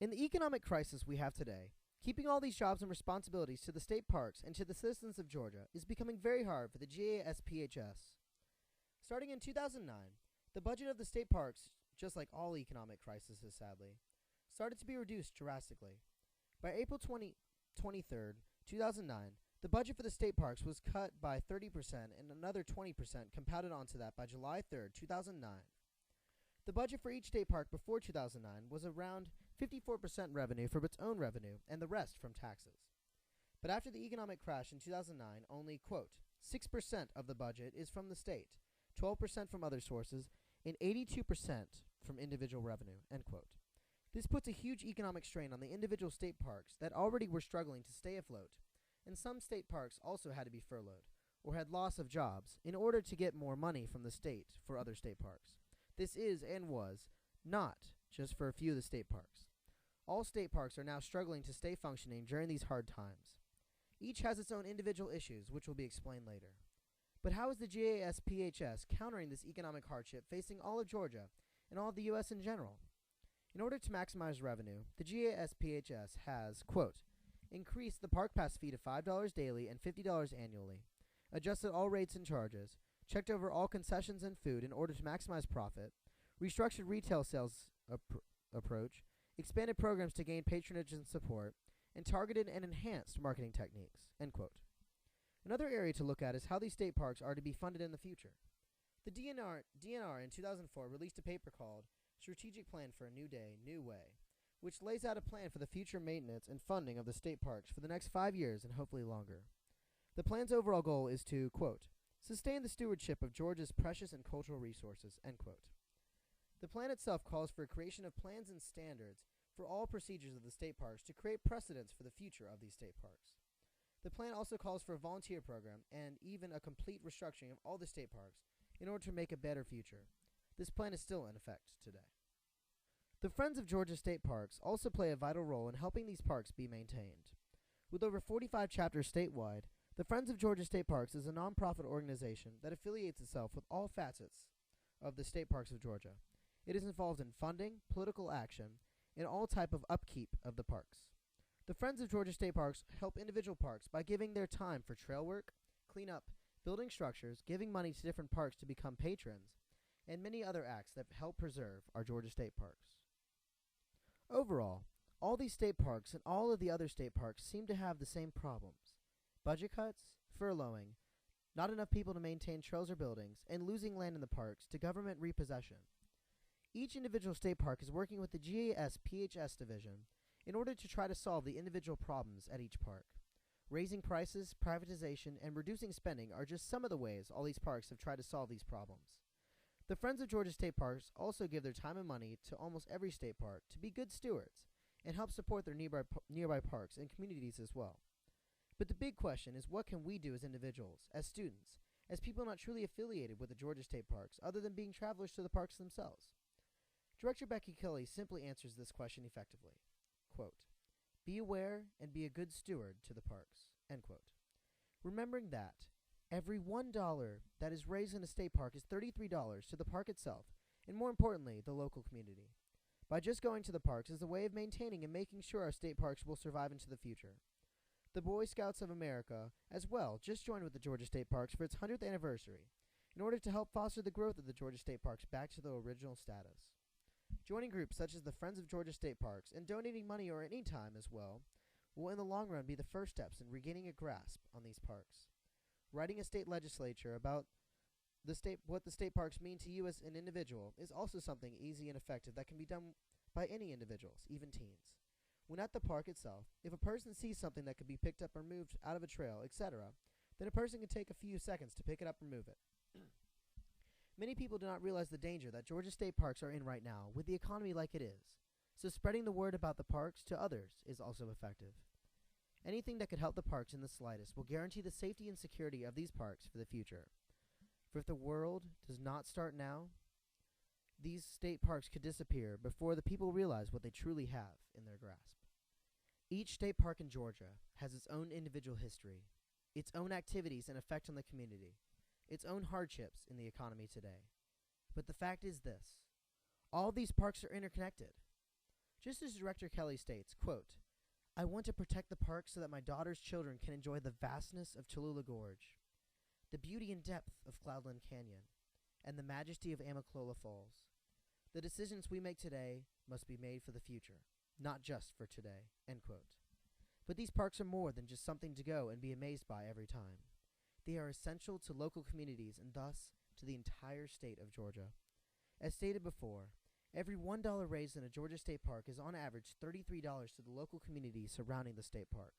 In the economic crisis we have today, keeping all these jobs and responsibilities to the state parks and to the citizens of Georgia is becoming very hard for the GASPHS. Starting in 2009, the budget of the state parks, just like all economic crises sadly, started to be reduced drastically. By April 23rd, 2009, the budget for the state parks was cut by 30% and another 20% compounded onto that by July 3rd, 2009. The budget for each state park before 2009 was around 54% revenue from its own revenue and the rest from taxes. But after the economic crash in 2009, only, quote, 6% of the budget is from the state, 12% from other sources, and 82% from individual revenue, end quote. This puts a huge economic strain on the individual state parks that already were struggling to stay afloat, and some state parks also had to be furloughed or had loss of jobs in order to get more money from the state for other state parks. This is and was not just for a few of the state parks. All state parks are now struggling to stay functioning during these hard times. Each has its own individual issues, which will be explained later. But how is the GASPHS countering this economic hardship facing all of Georgia and all of the U.S. in general? In order to maximize revenue, the GASPHS has, quote, increased the park pass fee to $5 daily and $50 annually, adjusted all rates and charges, checked over all concessions and food in order to maximize profit, restructured retail sales approach, expanded programs to gain patronage and support, and targeted and enhanced marketing techniques, end quote. Another area to look at is how these state parks are to be funded in the future. The DNR in 2004 released a paper called Strategic Plan for a New Day, New Way, which lays out a plan for the future maintenance and funding of the state parks for the next 5 years and hopefully longer. The plan's overall goal is to, quote, sustain the stewardship of Georgia's precious and cultural resources, end quote. The plan itself calls for a creation of plans and standards for all procedures of the state parks to create precedents for the future of these state parks. The plan also calls for a volunteer program and even a complete restructuring of all the state parks in order to make a better future. This plan is still in effect today. The Friends of Georgia State Parks also play a vital role in helping these parks be maintained. With over 45 chapters statewide, the Friends of Georgia State Parks is a nonprofit organization that affiliates itself with all facets of the state parks of Georgia. It is involved in funding, political action, and all type of upkeep of the parks. The Friends of Georgia State Parks help individual parks by giving their time for trail work, cleanup, building structures, giving money to different parks to become patrons, and many other acts that help preserve our Georgia state parks. Overall, all these state parks and all of the other state parks seem to have the same problems: budget cuts, furloughing, not enough people to maintain trails or buildings, and losing land in the parks to government repossession. Each individual state park is working with the GASPHS division in order to try to solve the individual problems at each park. Raising prices, privatization, and reducing spending are just some of the ways all these parks have tried to solve these problems. The Friends of Georgia State Parks also give their time and money to almost every state park to be good stewards and help support their nearby parks and communities as well. But the big question is, what can we do as individuals, as students, as people not truly affiliated with the Georgia State Parks other than being travelers to the parks themselves? Director Becky Kelly simply answers this question effectively. Quote, be aware and be a good steward to the parks, end quote. Remembering that every $1 that is raised in a state park is $33 to the park itself, and more importantly, the local community. By just going to the parks is a way of maintaining and making sure our state parks will survive into the future. The Boy Scouts of America, as well, just joined with the Georgia State Parks for its 100th anniversary in order to help foster the growth of the Georgia State Parks back to their original status. Joining groups such as the Friends of Georgia State Parks and donating money or any time as well will in the long run be the first steps in regaining a grasp on these parks. Writing a state legislature about what the state parks mean to you as an individual is also something easy and effective that can be done by any individuals, even teens. When at the park itself, if a person sees something that could be picked up or moved out of a trail, etc., then a person can take a few seconds to pick it up and move it. Many people do not realize the danger that Georgia state parks are in right now with the economy like it is, so spreading the word about the parks to others is also effective. Anything that could help the parks in the slightest will guarantee the safety and security of these parks for the future. For if the world does not start now, these state parks could disappear before the people realize what they truly have in their grasp. Each state park in Georgia has its own individual history, its own activities and effect on the community, its own hardships in the economy today. But the fact is this: all these parks are interconnected. Just as Director Kelly states, quote, "I want to protect the park so that my daughter's children can enjoy the vastness of Cholula Gorge, the beauty and depth of Cloudland Canyon, and the majesty of Amicalola Falls. The decisions we make today must be made for the future, not just for today," end quote. But these parks are more than just something to go and be amazed by every time. They are essential to local communities and thus to the entire state of Georgia. As stated before, every $1 raised in a Georgia state park is on average $33 to the local community surrounding the state park.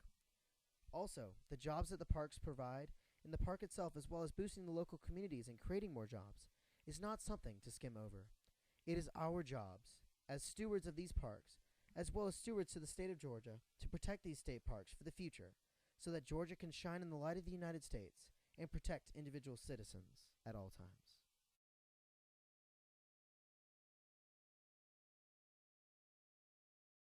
Also, the jobs that the parks provide in the park itself, as well as boosting the local communities and creating more jobs, is not something to skim over. It is our jobs, as stewards of these parks, as well as stewards to the state of Georgia, to protect these state parks for the future, so that Georgia can shine in the light of the United States and protect individual citizens at all times.